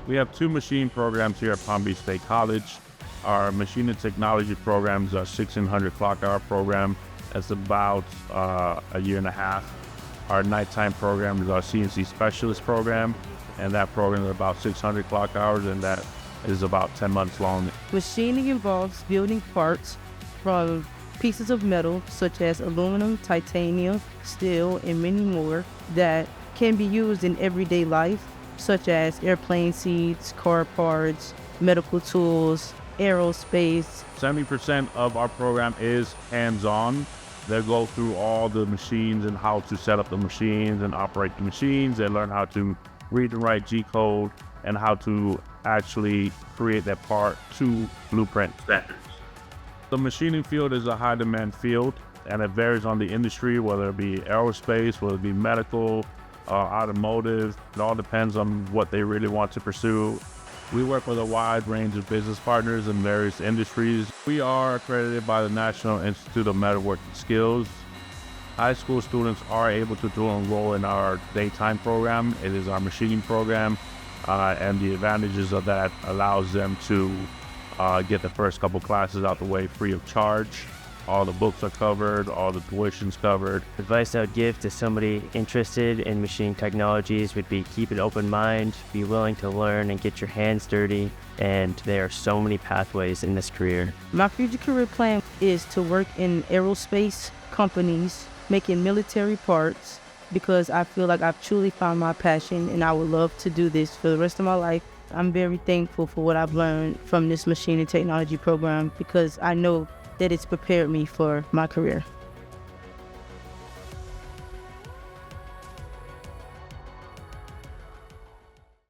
We have two machine programs here at Palm Beach State College. Our machine and technology program is our 1600 clock hour program. That's about a year and a half. Our nighttime program is our CNC specialist program, and that program is about 600 clock hours, and that is about 10 months long. Machining involves building parts from pieces of metal such as aluminum, titanium, steel, and many more that can be used in everyday life, such as airplane seats, car parts, medical tools, aerospace. 70% of our program is hands-on. They go through all the machines and how to set up the machines and operate the machines. They learn how to read and write G-code and how to actually create that part to blueprint standards. The machining field is a high demand field, and it varies on the industry, whether it be aerospace, whether it be medical, automotive. It all depends on what they really want to pursue. We work with a wide range of business partners in various industries. We are accredited by the National Institute of Metalworking Skills. High school students are able to enroll in our daytime program. It is our machining program, and the advantages of that allows them to get the first couple classes out the way free of charge. All the books are covered, all the tuition's covered. Advice I would give to somebody interested in machine technologies would be keep an open mind, be willing to learn and get your hands dirty, and there are so many pathways in this career. My future career plan is to work in aerospace companies making military parts, because I feel like I've truly found my passion and I would love to do this for the rest of my life. I'm very thankful for what I've learned from this machine and technology program, because I know that it's prepared me for my career.